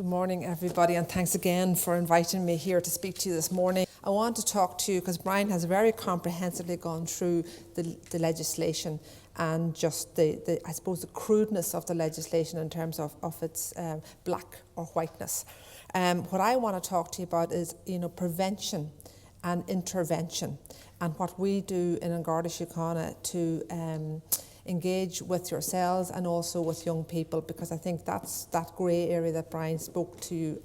Good morning, everybody, and thanks again for inviting me here to speak to you this morning. I want to talk to you because Brian has very comprehensively gone through the legislation and just the I suppose the crudeness of the legislation in terms of its black or whiteness. What I want to talk to you about is prevention and intervention and what we do in Garda Siochana to engage with yourselves and also with young people, because I think that's that grey area that Brian spoke to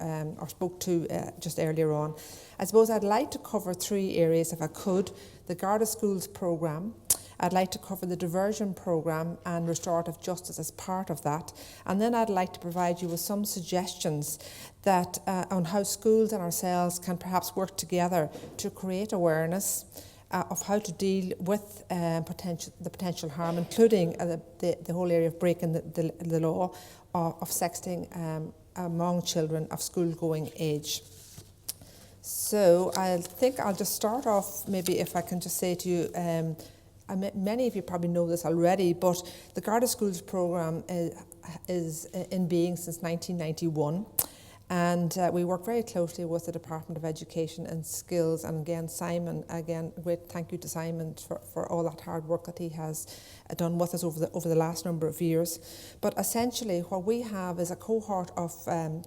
just earlier on. I suppose I'd like to cover three areas if I could: the Garda Schools programme, I'd like to cover the diversion programme and restorative justice as part of that, and then I'd like to provide you with some suggestions that on how schools and ourselves can perhaps work together to create awareness of how to deal with the potential harm, including the whole area of breaking the law of sexting among children of school-going age. So I think I'll just start off, maybe if I can just say to you, many of you probably know this already, but the Garda Schools programme is in being since 1991. And we work very closely with the Department of Education and Skills. And again, Simon, great thank you to Simon for all that hard work that he has done with us over the last number of years. But essentially what we have is a cohort of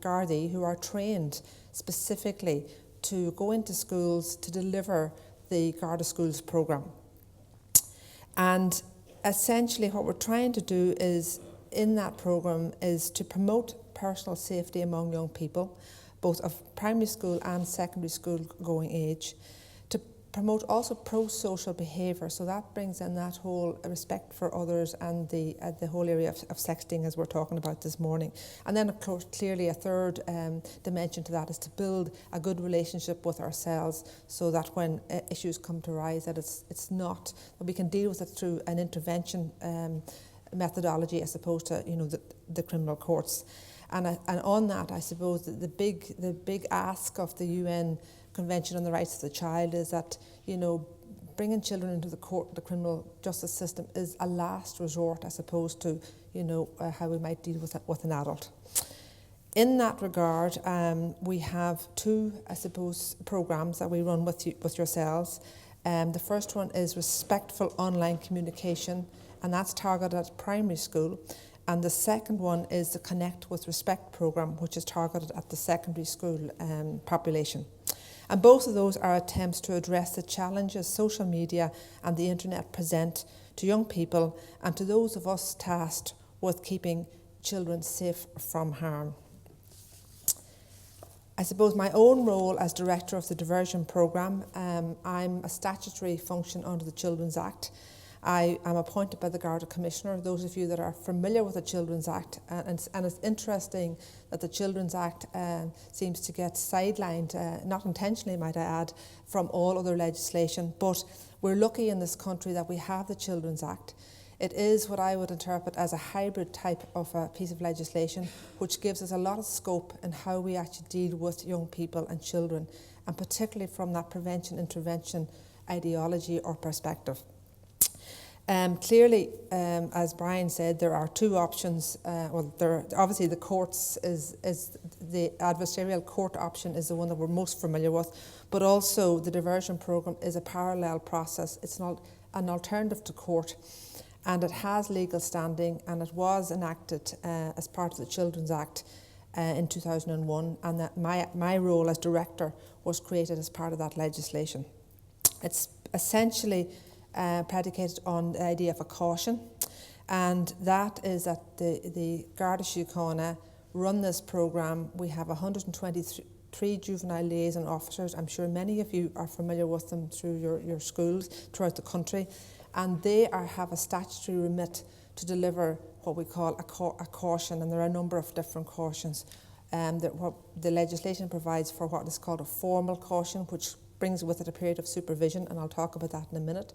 Gardaí who are trained specifically to go into schools to deliver the Garda Schools programme. And essentially what we're trying to do is, in that programme, is to promote personal safety among young people, both of primary school and secondary school going age, to promote also pro-social behaviour. So that brings in that whole respect for others and the whole area of sexting, as we're talking about this morning. And then, of course, clearly a third dimension to that is to build a good relationship with ourselves, so that when issues come to rise, that it's not that we can deal with it through an intervention methodology as opposed to the criminal courts. And on that, I suppose the big ask of the UN Convention on the Rights of the Child is that bringing children into the criminal justice system is a last resort as opposed to how we might deal with an adult. In that regard, we have two, I suppose, programmes that we run with yourselves. The first one is Respectful Online Communication, and that's targeted at primary school. And the second one is the Connect with Respect programme, which is targeted at the secondary school population. And both of those are attempts to address the challenges social media and the internet present to young people and to those of us tasked with keeping children safe from harm. I suppose my own role as director of the diversion programme, I'm a statutory function under the Children's Act. I am appointed by the Garda Commissioner. Those of you that are familiar with the Children's Act, and it's interesting that the Children's Act seems to get sidelined, not intentionally might I add, from all other legislation, but we're lucky in this country that we have the Children's Act. It is what I would interpret as a hybrid type of a piece of legislation, which gives us a lot of scope in how we actually deal with young people and children, and particularly from that prevention-intervention ideology or perspective. Clearly, as Brian said, there are two options. Obviously the courts is the adversarial court option is the one that we're most familiar with, but also the diversion programme is a parallel process. It's not an alternative to court, and it has legal standing, and it was enacted as part of the Children's Act in 2001, and that my role as director was created as part of that legislation. It's essentially predicated on the idea of a caution, and that is that the Garda Siochana run this programme. We have 123 juvenile liaison officers. I'm sure many of you are familiar with them through your schools throughout the country, and they have a statutory remit to deliver what we call a caution, and there are a number of different cautions. What the legislation provides for what is called a formal caution, which brings with it a period of supervision, and I'll talk about that in a minute.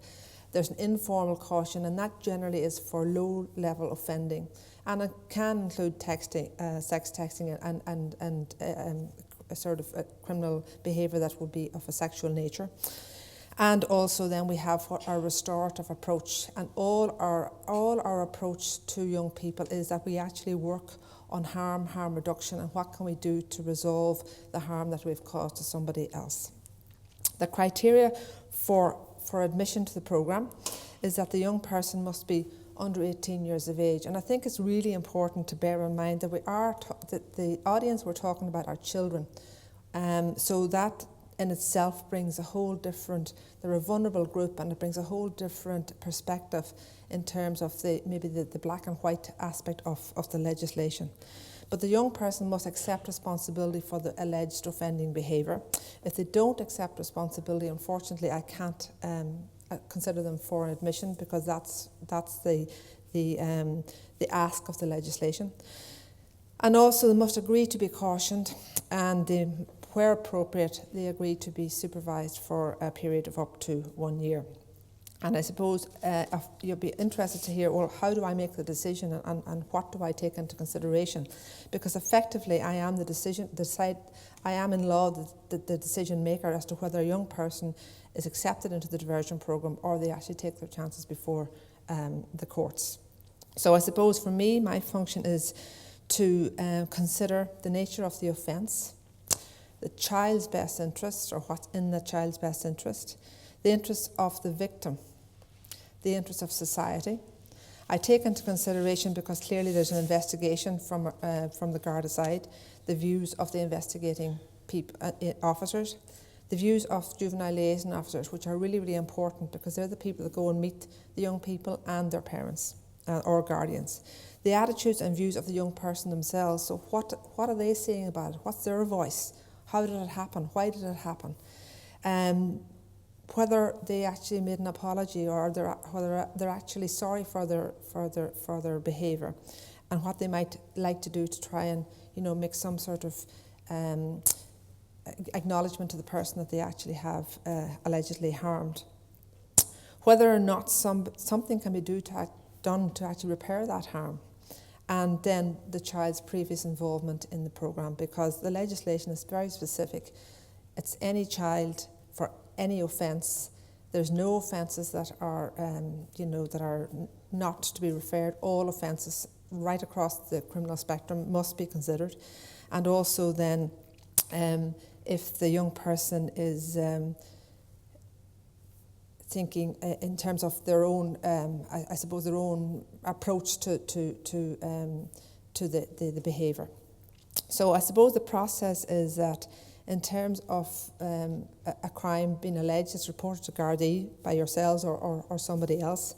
There's an informal caution, and that generally is for low-level offending, and it can include texting, sex texting, and a sort of a criminal behaviour that would be of a sexual nature. And also then we have our restorative approach, and all our approach to young people is that we actually work on harm reduction, and what can we do to resolve the harm that we've caused to somebody else. The criteria for admission to the programme is that the young person must be under 18 years of age. And I think it's really important to bear in mind that that the audience we're talking about are children. So that in itself brings a whole different, they're a vulnerable group, and it brings a whole different perspective in terms of maybe the black and white aspect of the legislation. But the young person must accept responsibility for the alleged offending behaviour. If they don't accept responsibility, unfortunately, I can't consider them for admission, because that's the ask of the legislation. And also they must agree to be cautioned, and where appropriate, they agree to be supervised for a period of up to 1 year. And I suppose you'll be interested to hear, well, how do I make the decision, and what do I take into consideration? Because effectively, I am I am in law the decision maker as to whether a young person is accepted into the diversion programme, or they actually take their chances before the courts. So I suppose for me, my function is to consider the nature of the offence, the child's best interest, or what's in the child's best interest, the interests of the victim, the interests of society. I take into consideration, because clearly there's an investigation from the Garda side, the views of the investigating officers, the views of juvenile liaison officers, which are really, really important, because they're the people that go and meet the young people and their parents or guardians. The attitudes and views of the young person themselves. So what are they saying about it? What's their voice? How did it happen? Why did it happen? Whether they actually made an apology, or whether they're actually sorry for their behaviour, and what they might like to do to try and make some sort of acknowledgement to the person that they actually have allegedly harmed. Whether or not something can be done to actually repair that harm, and then the child's previous involvement in the programme, because the legislation is very specific. It's any child for any offence. There's no offences that are, that are not to be referred. All offences right across the criminal spectrum must be considered. And also then, if the young person is thinking in terms of their own, I suppose, their own approach to the behaviour. So I suppose the process is that, in terms of a crime being alleged, it's reported to Gardaí by yourselves or somebody else.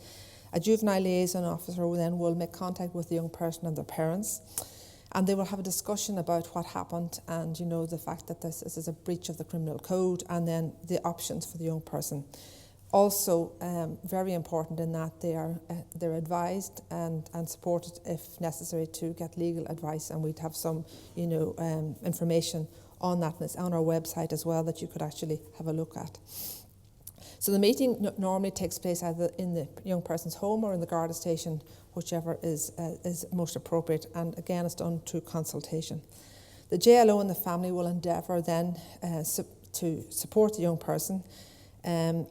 A juvenile liaison officer then will make contact with the young person and their parents, and they will have a discussion about what happened, and the fact that this is a breach of the criminal code, and then the options for the young person. Also, very important in that they're advised and supported if necessary to get legal advice, and we'd have some information on that, and it's on our website as well, that you could actually have a look at. So the meeting normally takes place either in the young person's home or in the Garda station, whichever is most appropriate, and again it's done through consultation. The JLO and the family will endeavour then to support the young person, and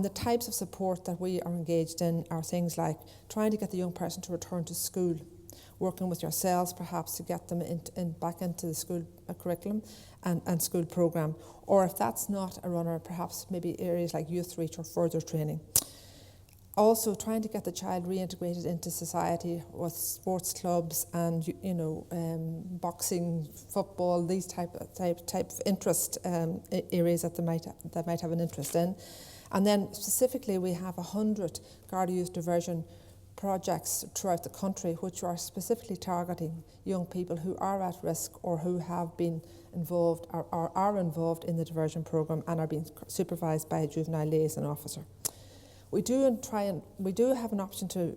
the types of support that we are engaged in are things like trying to get the young person to return to school, working with yourselves perhaps to get them back into the school curriculum and school programme, or if that's not a runner, perhaps maybe areas like youth reach or further training. Also trying to get the child reintegrated into society with sports clubs and boxing, football, these type of interest areas that they might have an interest in. And then specifically we have 100 Garda Youth Diversion projects throughout the country, which are specifically targeting young people who are at risk or who have been involved or are involved in the diversion programme and are being supervised by a juvenile liaison officer. We do have an option to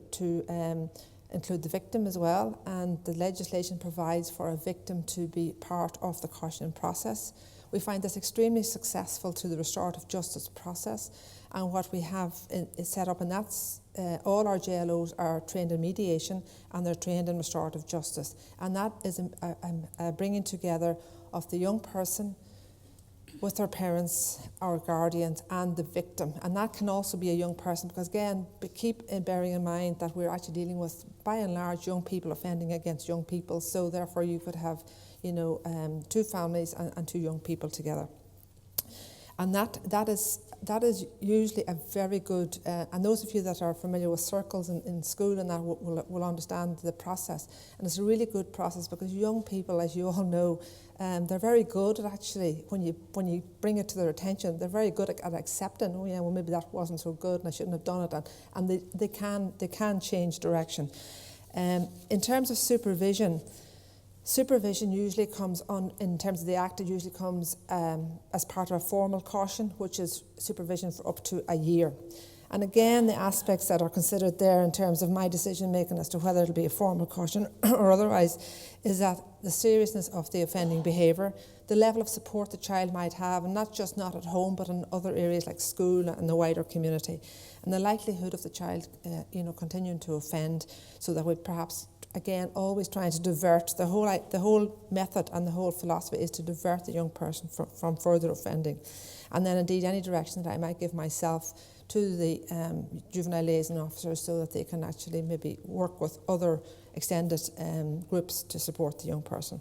include the victim as well, and the legislation provides for a victim to be part of the cautioning process. We find this extremely successful to the restorative justice process, and what we have is set up, and that's all our JLOs are trained in mediation and they're trained in restorative justice, and that is a bringing together of the young person, with their parents or guardians and the victim. And that can also be a young person, because again, keep bearing in mind that we're actually dealing with, by and large, young people offending against young people. So therefore you could have, two families and two young people together. And that is usually a very good, and those of you that are familiar with circles in school and that will understand the process. And it's a really good process, because young people, as you all know, they're very good at actually, when you bring it to their attention, they're very good at accepting, oh yeah, well maybe that wasn't so good and I shouldn't have done it, and they can change direction. In terms of supervision usually comes on, in terms of the Act, it usually comes as part of a formal caution, which is supervision for up to a year. And again, the aspects that are considered there in terms of my decision making as to whether it'll be a formal caution or otherwise is that the seriousness of the offending behaviour, the level of support the child might have, and not at home, but in other areas like school and the wider community, and the likelihood of the child continuing to offend, so that we perhaps, again, always trying to divert. The whole method and the whole philosophy is to divert the young person from further offending. And then indeed any direction that I might give myself to the juvenile liaison officers, so that they can actually maybe work with other extended groups to support the young person.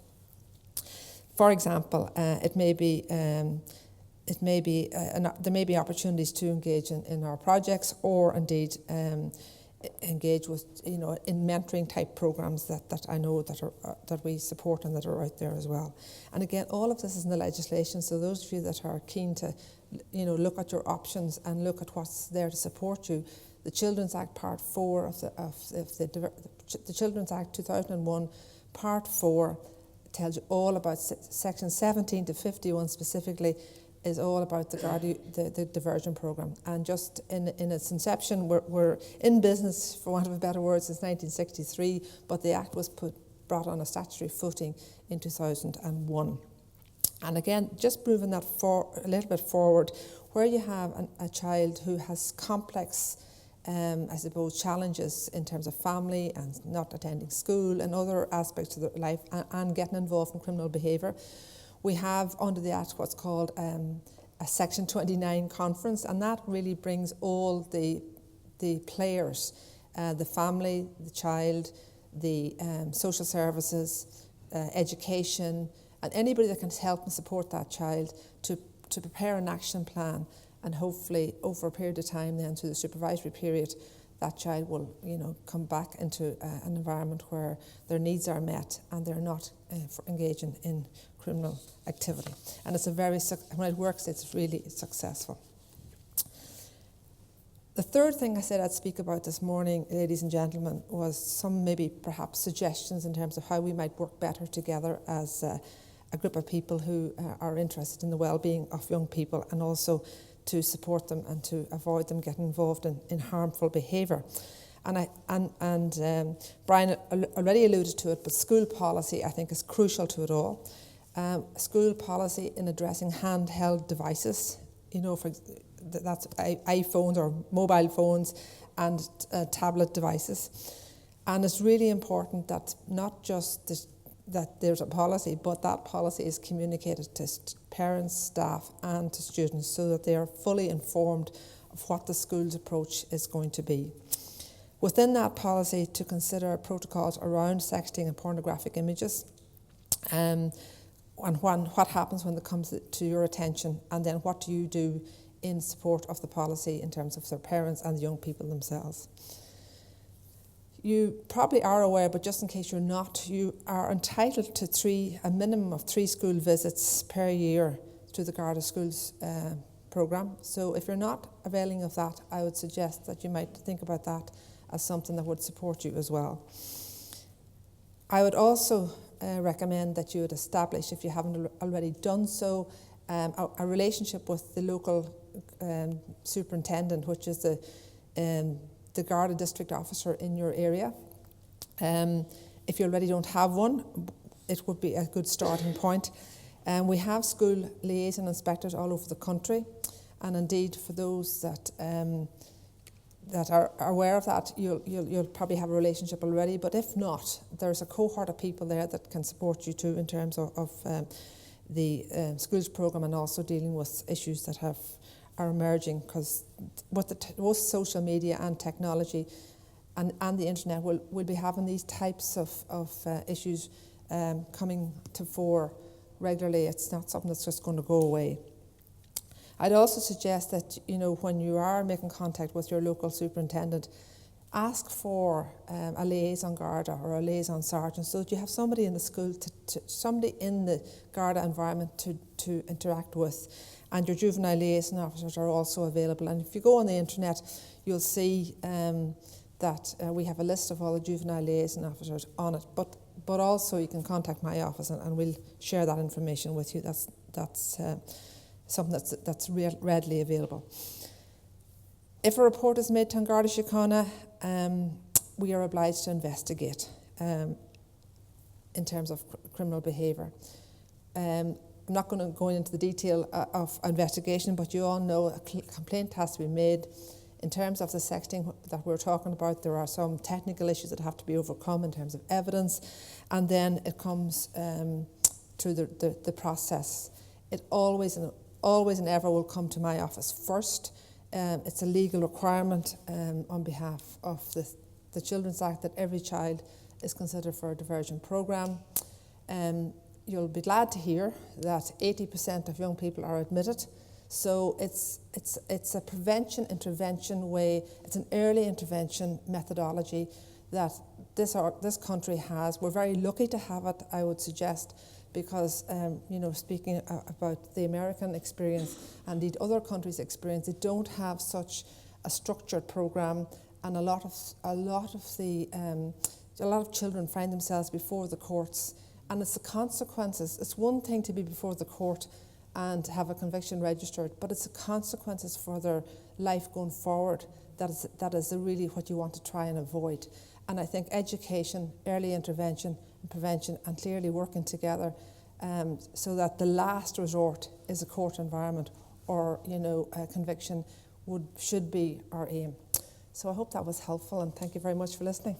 For example, there may be opportunities to engage in our projects, or indeed engage with, in mentoring type programs that I know that we support and that are out there as well. And again, all of this is in the legislation, so those of you that are keen to look at your options and look at what's there to support you, the Children's Act Part 4 of the Children's Act 2001 Part 4 tells you all about section 17 to 51 specifically, is all about the diversion programme. And just in its inception, we're in business, for want of a better word, since 1963, but the Act was brought on a statutory footing in 2001. And again, just moving that a little bit forward, where you have a child who has complex, I suppose, challenges in terms of family and not attending school and other aspects of their life, and getting involved in criminal behaviour, we have under the Act what's called a Section 29 conference, and that really brings all the players, the family, the child, the social services, education, and anybody that can help and support that child to prepare an action plan, and hopefully over a period of time then through the supervisory period, that child will come back into an environment where their needs are met and they're not engaging in criminal activity. And it's when it works, it's really successful. The third thing I said I'd speak about this morning, ladies and gentlemen, was some maybe perhaps suggestions in terms of how we might work better together as a group of people who are interested in the well-being of young people, and also to support them and to avoid them getting involved in harmful behaviour. And Brian already alluded to it, but school policy I think is crucial to it all. School policy in addressing handheld devices, that's iPhones or mobile phones and tablet devices. And it's really important that not just that there's a policy, but that policy is communicated to parents, staff and to students, so that they are fully informed of what the school's approach is going to be. Within that policy, to consider protocols around sexting and pornographic images, and what happens when it comes to your attention, and then what do you do in support of the policy in terms of their parents and the young people themselves. You probably are aware, but just in case you're not, you are entitled to a minimum of 3 school visits per year to the Garda Schools programme. So if you're not availing of that, I would suggest that you might think about that as something that would support you as well. I would also recommend that you would establish, if you haven't already done so, a relationship with the local superintendent, which is the Garda district officer in your area. If you already don't have one, it would be a good starting point. We have school liaison inspectors all over the country, and indeed for those that are aware of that, you'll probably have a relationship already, but if not, there's a cohort of people there that can support you too in terms of the schools programme, and also dealing with issues that are emerging, because both social media and technology and the internet will be having these types of issues coming to fore regularly. It's not something that's just going to go away. I'd also suggest that, when you are making contact with your local superintendent, ask for a liaison Garda or a liaison sergeant, so that you have somebody in the school, somebody in the Garda environment to interact with. And your juvenile liaison officers are also available. And if you go on the internet, you'll see that we have a list of all the juvenile liaison officers on it. But also you can contact my office, and we'll share that information with you. That's something that's readily available. If a report is made to Garda Siochana, we are obliged to investigate in terms of criminal behaviour. I'm not going to go into the detail of investigation, but you all know a complaint has to be made. In terms of the sexting that we're talking about, there are some technical issues that have to be overcome in terms of evidence, and then it comes to the process. It always and ever will come to my office first. It's a legal requirement on behalf of the Children's Act that every child is considered for a diversion programme. You'll be glad to hear that 80% of young people are admitted. So it's a prevention intervention way. It's an early intervention methodology that this country has. We're very lucky to have it, I would suggest, because speaking about the American experience and the other countries' experience, they don't have such a structured program, and a lot of children find themselves before the courts, and it's the consequences. It's one thing to be before the court and have a conviction registered, but it's the consequences for their life going forward that is really what you want to try and avoid. And I think education, early intervention, and prevention, and clearly working together, so that the last resort is a court environment or a conviction should be our aim. So I hope that was helpful, and thank you very much for listening.